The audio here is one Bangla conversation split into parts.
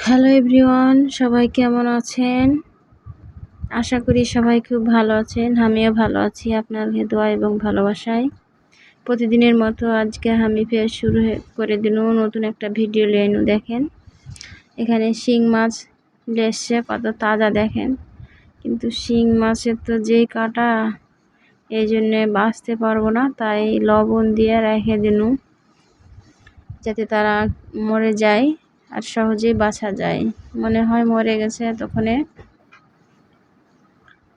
হ্যালো এভরিওয়ান, সবাই কেমন আছেন? আশা করি সবাই খুব ভালো আছেন। আমিও ভালো আছি আপনাদের দোয়া এবং ভালোবাসায়। প্রতিদিনের মতো আজকে আমি ফের শুরু করে দিল নতুন একটা ভিডিও লেনু। দেখেন এখানে শিং মাছ এসছে, কত তাজা দেখেন। কিন্তু শিং মাছের তো যেই কাটা, এই জন্যে বাঁচতে পারবো না, তাই লবণ দিয়ে রেখে দিনু যাতে তারা মরে যায় আর সহজেই বাছা যায়। মনে হয় মরে গেছে এতক্ষণে।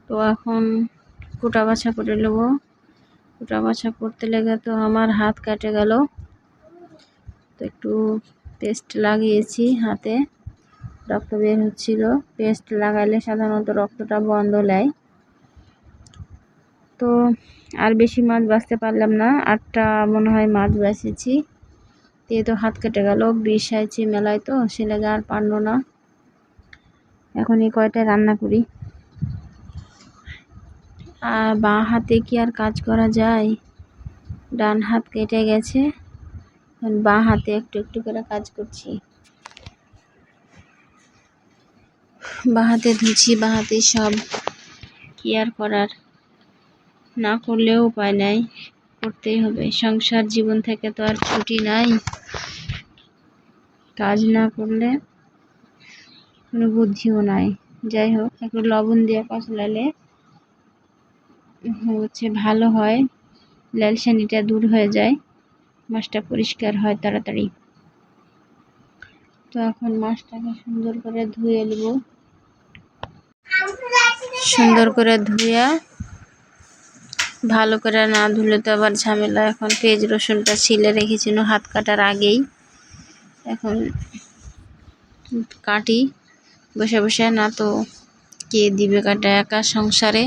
তো এখন কুটা বাছা করে নেব। কুটা বাছা করতে লেগে তো আমার হাত কেটে গেল, তো একটু পেস্ট লাগিয়েছি হাতে, রক্ত বের হচ্ছিল। পেস্ট লাগাইলে সাধারণত রক্তটা বন্ধ নেয়। তো আর বেশি মাছ বাছতে পারলাম না, 8টা মনে হয় মাছ বাছেছি। তো হাত কেটে গেল, বিষ আইছি মেলায়, তো সে লেগে আর পারলো না। এখন এই কয়টায় রান্না করি। আর বাঁ হাতে কি আর কাজ করা যায়? ডান হাত কেটে গেছে, বাঁ হাতে একটু একটু করে কাজ করছি। বাঁ হাতে ধুচ্ছি, বাঁ হাতে সব। কি আর করার, না করলেও উপায় নাই, করতেই হবে। সংসার জীবন থেকে তো আর ছুটি নাই। কাজ না করলে কোনো বুদ্ধিও নাই। যাই হোক, একটু লবণ দিয়ে কচলালে হচ্ছে ভালো হয়, লালসানিটা দূর হয়ে যায়, মাছটা পরিষ্কার হয় তাড়াতাড়ি। তো এখন মাছটাকে সুন্দর করে ধুয়ে নেব। সুন্দর করে ধুয়ে, ভালো করে না ধুলে তো আবার ঝামেলা। এখন পেঁয়াজ রসুনটা ছিলে রেখেছিল হাত কাটার আগেই, এখন কাটি বসে বসে। না তো কে দিবে কাটা, একা সংসারে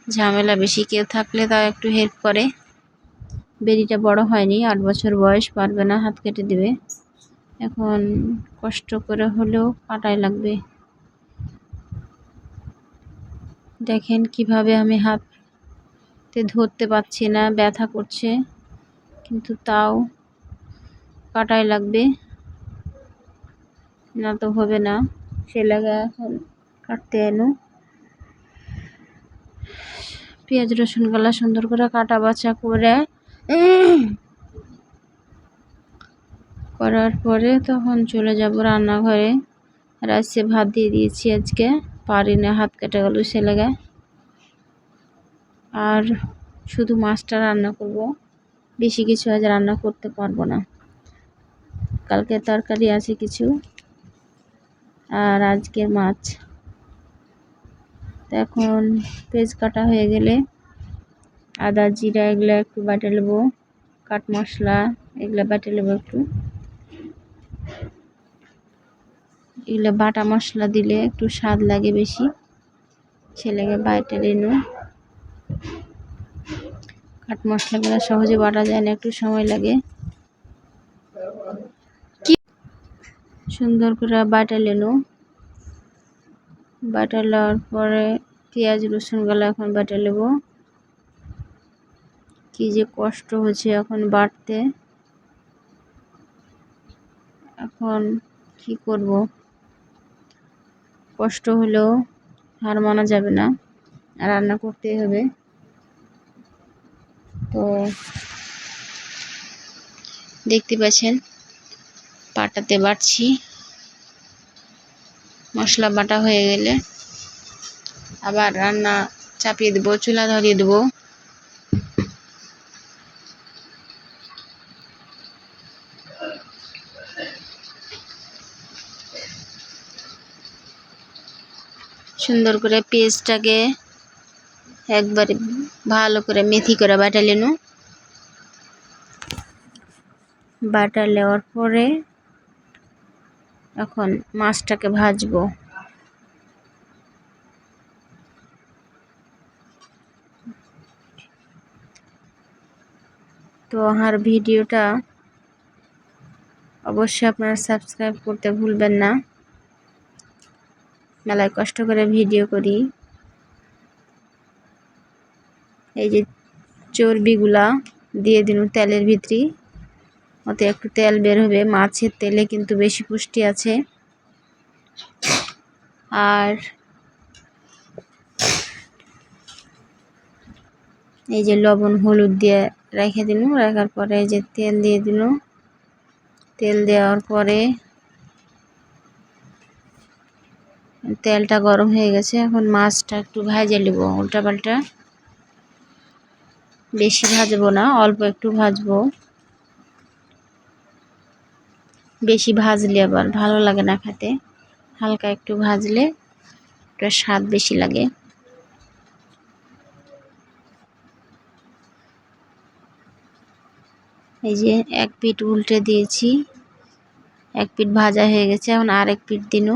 ঝামেলা বেশি। কেউ থাকলে তাও একটু হেল্প করে। বেরিটা বড় হয়নি, 8 বছর বয়স, পারবে না, হাত কেটে দিবে। এখন কষ্ট করে হলেও কাটাই লাগবে। দেখেন কিভাবে আমি হাতে ধরতে পারছি না, ব্যথা করছে, কিন্তু তাও কাটাই লাগবে, না তো হবে না। সে লাগা এখন কাটতে এলো। পেঁয়াজ রসুন গুলা সুন্দর করে কাটা বাছা করে করার পরে তখন চলে যাব রান্নাঘরে। রাইসে ভাত দিয়ে দিয়েছি, আজকে পারি না, হাত কেটে গেল সে লাগা। আর শুধু মাছটা রান্না করব, বেশি কিছু আজ রান্না করতে পারবো না। কালকে তরকারি আছে কিছু, আর আজকের মাছ। তো এখন পেঁয়াজ কাটা হয়ে গেলে আদা জিরা এগুলো একটু বাটে নেব, কাট মশলা এগুলো বাটে নেব একটু। এগুলো বাটা মশলা দিলে একটু স্বাদ লাগে বেশি, ছেলেকে বাটে নিন। কাট মশলাগুলো সহজে বাটা যায় না, একটু সময় লাগে। সুন্দর করে বাটা নিন। বাটা নেওয়ার পরে পেঁয়াজ রসুনগুলো এখন বাটা নেব। কি যে কষ্ট হচ্ছে এখন বাটতে, এখন কি করব, কষ্ট হলেও হার মানা যাবে না, রান্না করতেই হবে। তো দেখতে পাচ্ছেন পাটাতে বাটছি। মশলা বাটা হয়ে গেলে আবার রান্না চাপিয়ে দেবো, চুলা ধরিয়ে দেবো। সুন্দর করে পেঁয়াজটাকে একবারে ভালো করে মেথি করে বাটা নিন। বাটা নেওয়ার পরে এখন মাছটাকে ভাজবো। তো আমার ভিডিওটা অবশ্যই আপনারা সাবস্ক্রাইব করতে ভুলবেন না। মেলায় কষ্ট করে ভিডিও করি। এই যে চর্বিগুলা দিয়ে দিন তেলের ভিতরে, ওতে একটু তেল বের হবে। মাছের তেলে কিন্তু বেশি পুষ্টি আছে। আর এই যে লবণ হলুদ দিয়ে রেখে দিল। রাখার পরে এই যে তেল দিয়ে দিল। তেল দেওয়ার পরে তেলটা গরম হয়ে গেছে। এখন মাছটা একটু ভেজে নেব উল্টা পাল্টা। বেশি ভাজবো না, অল্প একটু ভাজবো। বেশি ভাজলে আবার ভালো লাগে না খেতে। হালকা একটু ভাজলে একটা স্বাদ বেশি লাগে। এই যে এক পিঠ উল্টে দিয়েছি, এক পিঠ ভাজা হয়ে গেছে। এখন আরেক পিঠ দিন।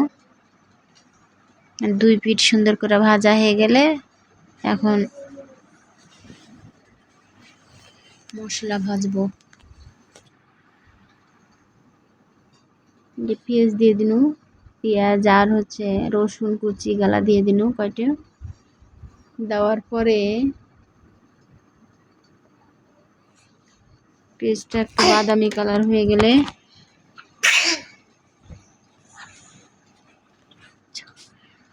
দুই পিঠ সুন্দর করে ভাজা হয়ে গেলে এখন মশলা ভাজবো। যে পেঁয়াজ দিয়ে দিন, পেঁয়াজ আর হচ্ছে রসুন কুচি গালা দিয়ে দিন কয়টা। দেওয়ার পরে পেঁয়াজটা একটু বাদামি কালার হয়ে গেলে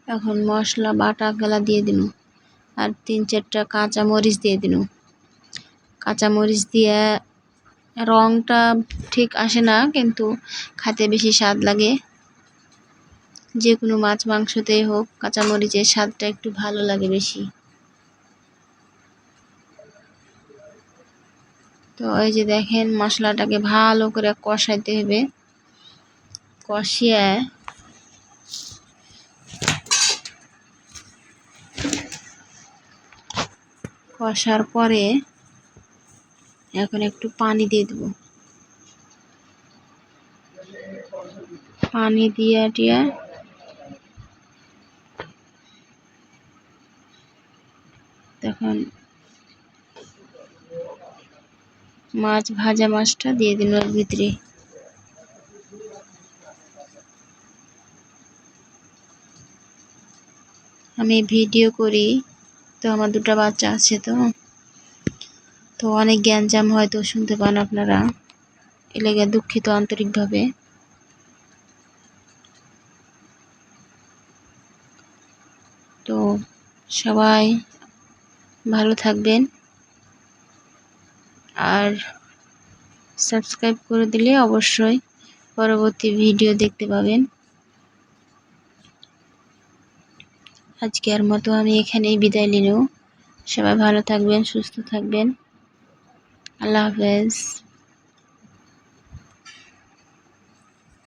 এখন মশলা বাটা গেলা দিয়ে দিন। আর 3-4টা কাঁচা মরিচ দিয়ে দিন। কাঁচা মরিচ দিয়ে রংটা ঠিক আসে না, কিন্তু খেতে বেশি স্বাদ লাগে। যে কোনো মাছ মাংসতেই হোক কাঁচা মরিচের স্বাদটা একটু ভালো লাগে বেশি। তো এই যে দেখেন মশলাটাকে ভালো করে কষাইতে হবে। কষিয়ে কষার পরে এখন একটু পানি দিয়ে দেব। পানি দিয়ে তখন ভাজা মাছটা দিয়ে দিন ওর ভিতরে। আমি ভিডিও করি তো আমার 2টা বাচ্চা আছে, তো অনেক জ্ঞানজাম হয়তো শুনতে পান আপনারা, এ লেগে দুঃখিত আন্তরিকভাবে। তো সবাই ভালো থাকবেন, আর সাবস্ক্রাইব করে দিলে অবশ্যই পরবর্তী ভিডিও দেখতে পাবেন। আজকের মতো আমি এখানেই বিদায় নিব। সবাই ভালো থাকবেন, সুস্থ থাকবেন। আল্লাহ হাফেজ।